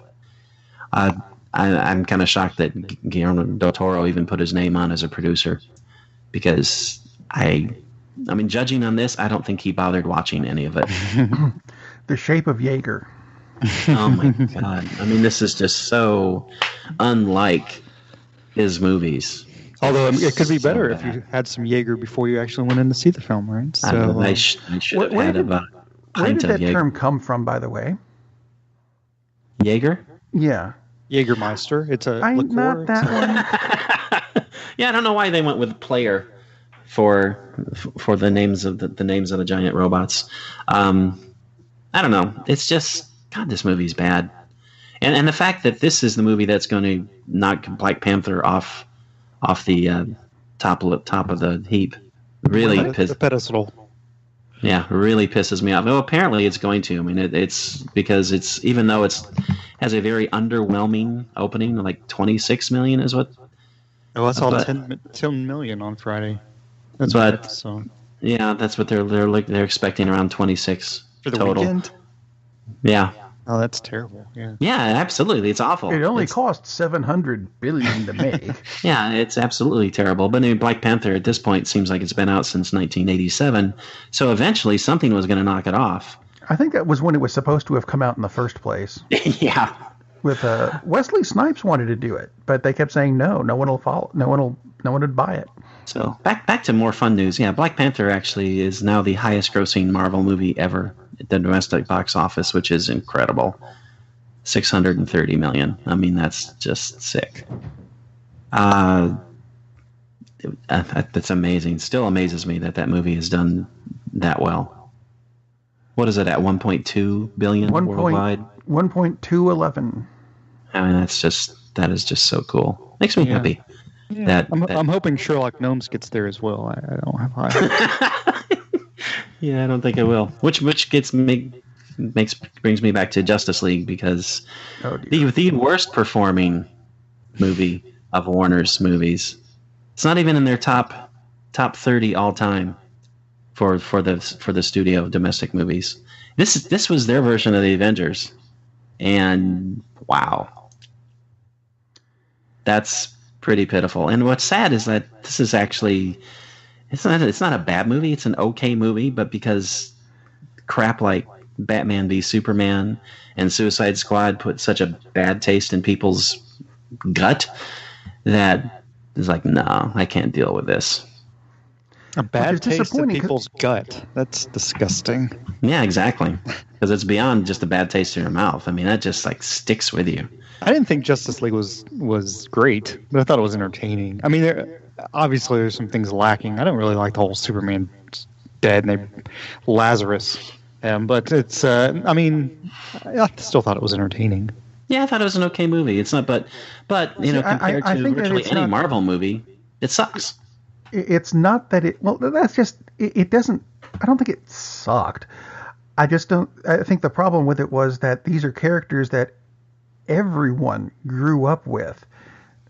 I'm kind of shocked that Guillermo del Toro even put his name on as a producer, because I mean, judging on this, I don't think he bothered watching any of it. The Shape of Jaeger. Oh my God. I mean, this is just so unlike his movies. Although it could be better if you had some Jaeger before you actually went in to see the film, right? So I should have had about a where pint did of that Jaeger. term come from, by the way? Jaeger? Yeah. Jägermeister. It's a I'm liqueur. not that one. Yeah, I don't know why they went with player for the names of the giant robots. I don't know. It's just, God, this movie's bad. And the fact that this is the movie that's going to knock Black Panther off the top of the heap really The pedestal. really pisses me off. Well, apparently it's going to. I mean, it's because it's, even though it's has a very underwhelming opening, like 26 million is what. Oh, I saw 10 million on Friday. That's But- bad, so Yeah, that's what they're expecting, around 26 for the total. weekend. Yeah, Oh, that's terrible. Yeah. absolutely, it's awful. It only It's- cost $700 billion to make. Yeah, it's absolutely terrible. But I mean, Black Panther at this point seems like it's been out since 1987. So eventually something was going to knock it off. I think that was when it was supposed to have come out in the first place. Yeah. With Wesley Snipes wanted to do it, but they kept saying no one will follow, no one would buy it. So back to more fun news. Yeah, Black Panther actually is now the highest grossing Marvel movie ever at the domestic box office, which is incredible. $630 million. I mean, that's just sick. That's amazing. Still amazes me that movie has done that well. What is it at 1.2 billion worldwide? 1.211. I mean, that is just so cool. Makes me happy. Yeah. I'm hoping Sherlock Gnomes gets there as well. I don't have high. Yeah, I don't think it will. Which brings me back to Justice League, because the worst performing movie of Warner's movies. It's not even in their top 30 all time for the studio domestic movies. This was their version of the Avengers, and wow, that's pretty pitiful. And what's sad is that this is actually it's not a bad movie. It's an okay movie, but because crap like Batman v Superman and Suicide Squad put such a bad taste in people's gut that it's like, no, I can't deal with this. A bad taste in people's gut. That's disgusting. Yeah, exactly. Because it's beyond just a bad taste in your mouth. I mean, that just like sticks with you. I didn't think Justice League was great, but I thought it was entertaining. I mean, obviously there's some things lacking. I don't really like the whole Superman dead and Lazarus. But it's, I mean, I still thought it was entertaining. Yeah, I thought it was an okay movie. It's not, but compared to virtually any Marvel movie, it sucks. It's not that it. Well, that's just it doesn't. I don't think it sucked. I just don't. I think the problem with it was that these are characters that everyone grew up with,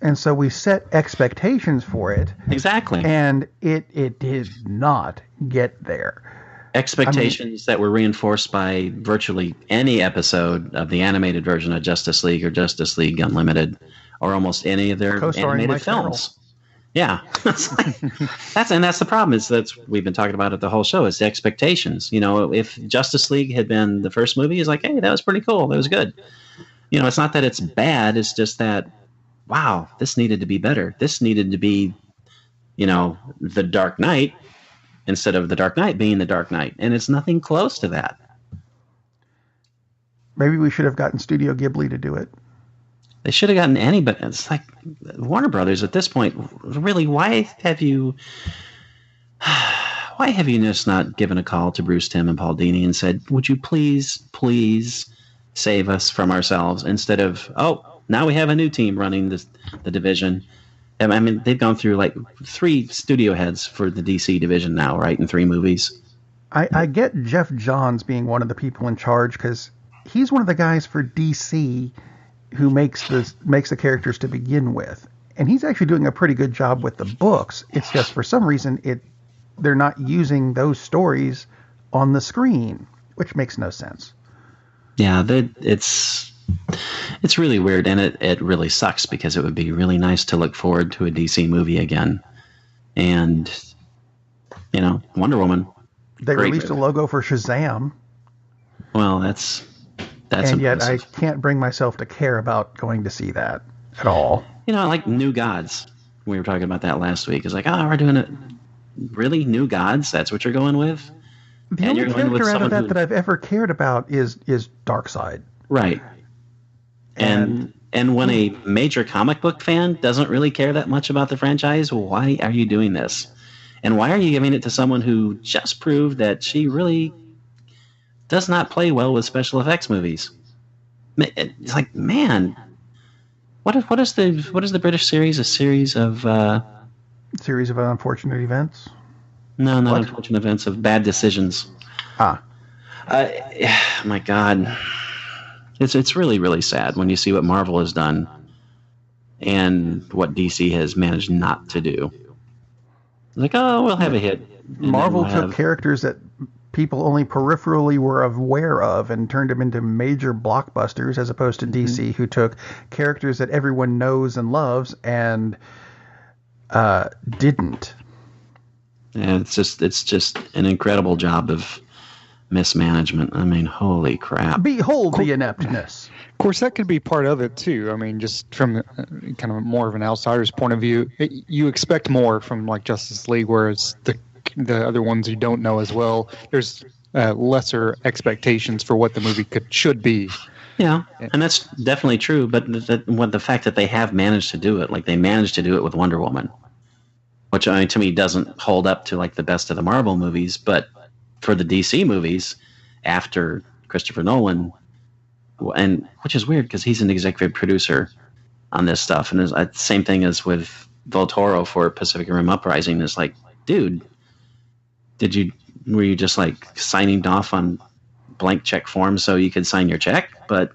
and so we set expectations for it. Exactly. And it did not get there. Expectations that were reinforced by virtually any episode of the animated version of Justice League or Justice League Unlimited, or almost any of their animated films. Yeah, that's the problem. Is we've been talking about it the whole show. Is the expectations. You know, if Justice League had been the first movie, it's like, hey, that was pretty cool. That was good. You know, it's not that it's bad. It's just that, wow, this needed to be better. This needed to be, you know, the Dark Knight instead of the Dark Knight being the Dark Knight, and it's nothing close to that. Maybe we should have gotten Studio Ghibli to do it. They should have gotten anybody. It's like Warner Brothers at this point. Really, why have you just not given a call to Bruce Timm and Paul Dini and said, would you please save us from ourselves, instead of, oh, now we have a new team running the division. I mean, they've gone through like 3 studio heads for the DC division now, right, in 3 movies. I get Jeff Johns being one of the people in charge, because he's one of the guys for DC who makes the characters to begin with, and he's actually doing a pretty good job with the books. It's just for some reason they're not using those stories on the screen, which makes no sense. Yeah, it's really weird, and it really sucks, because it would be really nice to look forward to a DC movie again. And, you know, Wonder Woman. They released a logo for Shazam. Well, that's and yet impressive. I can't bring myself to care about going to see that at all. You know, like New Gods. We were talking about that last week. It's like, oh, we're doing it. Really? New Gods? That's what you're going with? The only character out of that I've ever cared about is Darkseid. Right. And when a major comic book fan doesn't really care that much about the franchise, why are you doing this? And why are you giving it to someone who just proved that she really does not play well with special effects movies? It's like, man, what is the British series? A series of unfortunate events? No, not unfortunate events, of bad decisions. My God. It's really, really sad when you see what Marvel has done and what DC has managed not to do. Like, oh, we'll have a hit. Marvel took characters that people only peripherally were aware of and turned them into major blockbusters, as opposed to DC, who took characters that everyone knows and loves and didn't. Yeah, it's just an incredible job of mismanagement. I mean, holy crap. Behold the ineptness. Of course, that could be part of it, too. I mean, just from kind of more of an outsider's point of view, you expect more from, like, Justice League, whereas the other ones you don't know as well, there's lesser expectations for what the movie should be. Yeah, and that's definitely true. But the fact that they have managed to do it, like they managed to do it with Wonder Woman, which I mean, to me doesn't hold up to like the best of the Marvel movies, but for the DC movies after Christopher Nolan, and which is weird because he's an executive producer on this stuff, and the same thing as with Del Toro for Pacific Rim Uprising. Is like, dude, were you just like signing off on blank check forms so you could sign your check? But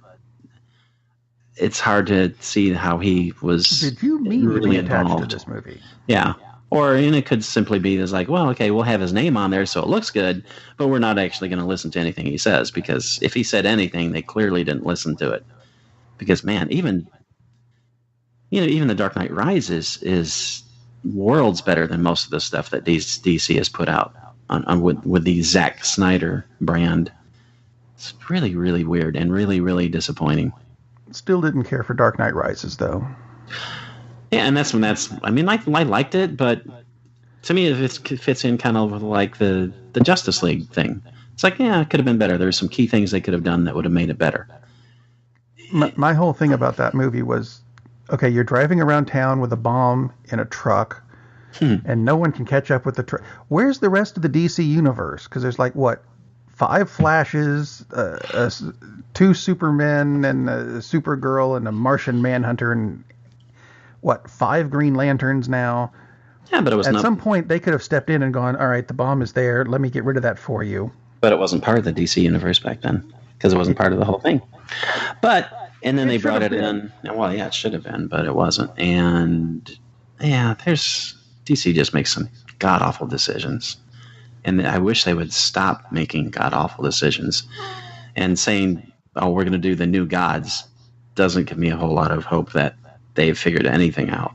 it's hard to see how he was. Did you mean really to be attached involved to this movie? Yeah. Or and it could simply be as like, well, okay, we'll have his name on there so it looks good, but we're not actually going to listen to anything he says, because if he said anything, they clearly didn't listen to it. Because man, even The Dark Knight Rises is worlds better than most of the stuff that DC has put out on with the Zack Snyder brand. It's really, really weird and really, really disappointing. Still didn't care for Dark Knight Rises, though. Yeah, and I mean, I liked it, but to me, it fits in kind of like the Justice League thing. It's like, yeah, it could have been better. There's some key things they could have done that would have made it better. My whole thing about that movie was, okay, you're driving around town with a bomb in a truck, and no one can catch up with the truck. Where's the rest of the DC universe? Because there's like, what, 5 Flashes, 2 Supermen, and a Supergirl, and a Martian Manhunter, and what, 5 Green Lanterns now? Yeah, but it was at some point they could have stepped in and gone, all right, the bomb is there, let me get rid of that for you. But it wasn't part of the DC universe back then, because it wasn't part of the whole thing. And then they brought it in. Well, yeah, it should have been, but it wasn't. And yeah, DC just makes some god awful decisions, and I wish they would stop making god awful decisions. And saying, "Oh, we're going to do the new gods," doesn't give me a whole lot of hope that they've figured anything out.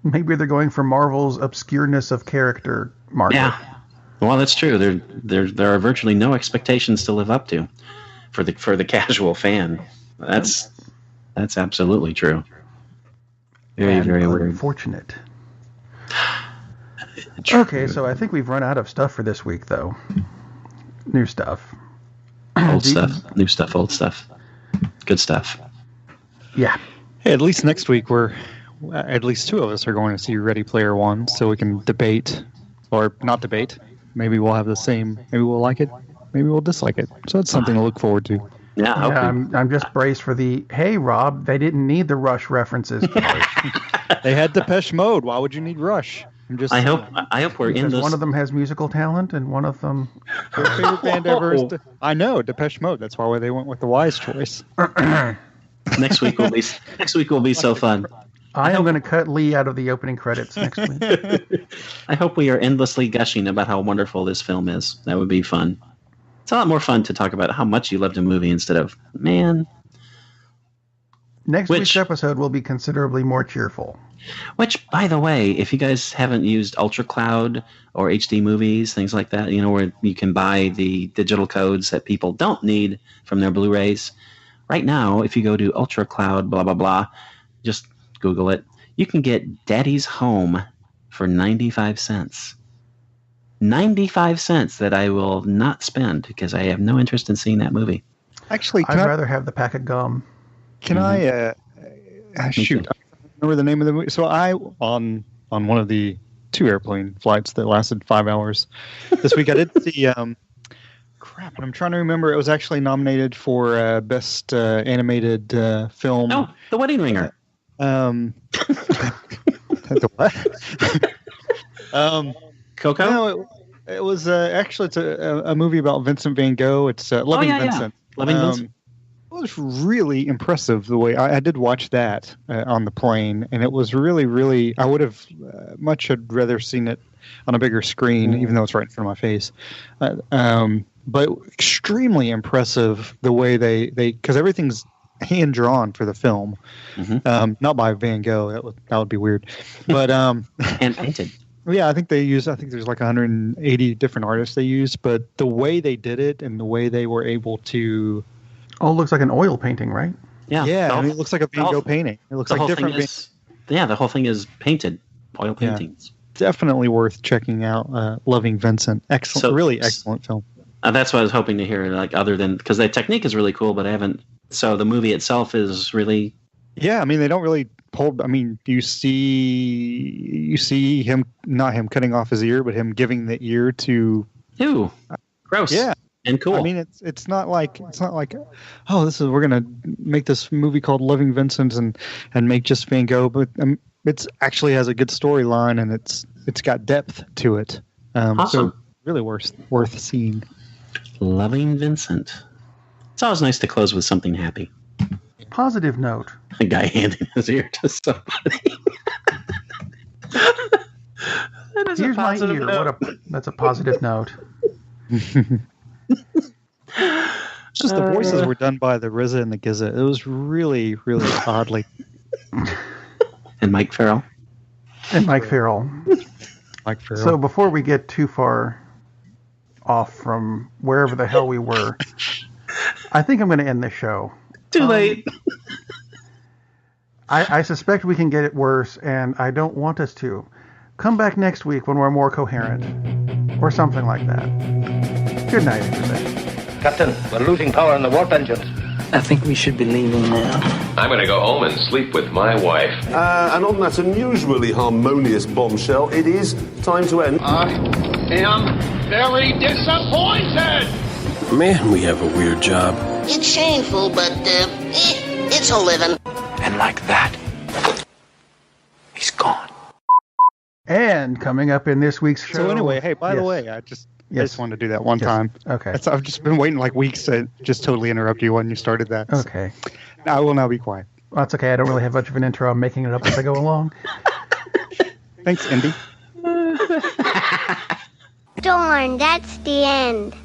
Maybe they're going for Marvel's obscureness of character market. Yeah, well, that's true. There are virtually no expectations to live up to for the casual fan. That's absolutely true. Very, very weird. Unfortunate. Okay, so I think we've run out of stuff for this week, though. New stuff. Old stuff. New stuff. Old stuff. Good stuff. Yeah. Hey, at least next week at least 2 of us are going to see Ready Player One, so we can debate, or not debate. Maybe we'll have the same. Maybe we'll like it. Maybe we'll dislike it. So it's something to look forward to. Yeah, I'm just braced for the, hey, Rob, they didn't need the Rush references. They had Depeche Mode. Why would you need Rush? I hope we're in this. One of them has musical talent, and one of them. Their favorite band ever is I know, Depeche Mode. That's why they went with the wise choice. Next week will be so fun. I am going to cut Lee out of the opening credits next week. I hope we are endlessly gushing about how wonderful this film is. That would be fun. It's a lot more fun to talk about how much you loved a movie instead of, man. Next week's episode will be considerably more cheerful. Which, by the way, if you guys haven't used Ultra Cloud or HD Movies, things like that, where you can buy the digital codes that people don't need from their Blu-rays, right now, if you go to Ultra Cloud, blah, blah, blah, just Google it, you can get Daddy's Home for 95 cents. 95 cents that I will not spend because I have no interest in seeing that movie. Actually, I'd rather have the pack of gum. Can I shoot? I remember the name of the movie. So I on one of the 2 airplane flights that lasted 5 hours this week. I did see crap, and I'm trying to remember. It was actually nominated for best animated film. Oh, The Wedding Ringer. The what? Coco? No, it was actually it's a movie about Vincent Van Gogh. It's Loving Vincent. Loving Vincent. It was really impressive the way I did watch that on the plane, and it was really, really. I would have much had rather seen it on a bigger screen, even though it's right in front of my face. But extremely impressive the way they because everything's hand drawn for the film, not by Van Gogh. That would be weird, but and painted. Yeah, I think there's like 180 different artists they used, but the way they did it and the way they were able to. Oh, it looks like an oil painting, right? Yeah. It looks like a Van Gogh painting. It looks like different. The whole thing is painted, oil paintings. Definitely worth checking out. Loving Vincent, excellent, really excellent film. That's what I was hoping to hear. Like, other than because the technique is really cool, but I haven't. So the movie itself is really. Yeah, I mean they don't really pull. I mean you see him, not him cutting off his ear, but him giving the ear to. Ew, gross. Yeah, and cool. I mean it's not like oh, we're gonna make this movie called Loving Vincent and make just Van Gogh, but it's actually has a good storyline and it's got depth to it. Awesome. So really worth seeing. Loving Vincent. It's always nice to close with something happy. Positive note. A guy handing his ear to somebody. That is Here's a my positive ear. note. That's a positive note. It's just the voices were done by the RZA and the GZA. It was really, really oddly. And Mike Farrell. And Mike Farrell. Mike Farrell. So before we get too far off from wherever the hell we were, I think I'm going to end this show. Too late. I suspect we can get it worse, and I don't want us to. Come back next week when we're more coherent. Or something like that. Good night, everybody. Captain, we're losing power in the warp engines. I think we should be leaving now. I'm going to go home and sleep with my wife. And on that unusually harmonious bombshell, it is time to end. I am very disappointed! Man, we have a weird job. It's shameful, but, it's a living. And like that, he's gone. And coming up in this week's show... So anyway, hey, by the way, I just wanted to do that one time. Okay. I've just been waiting like weeks to just totally interrupt you when you started that. Okay. I will now be quiet. Well, that's okay. I don't really have much of an intro. I'm making it up as I go along. Thanks, Indy. Darn, that's the end.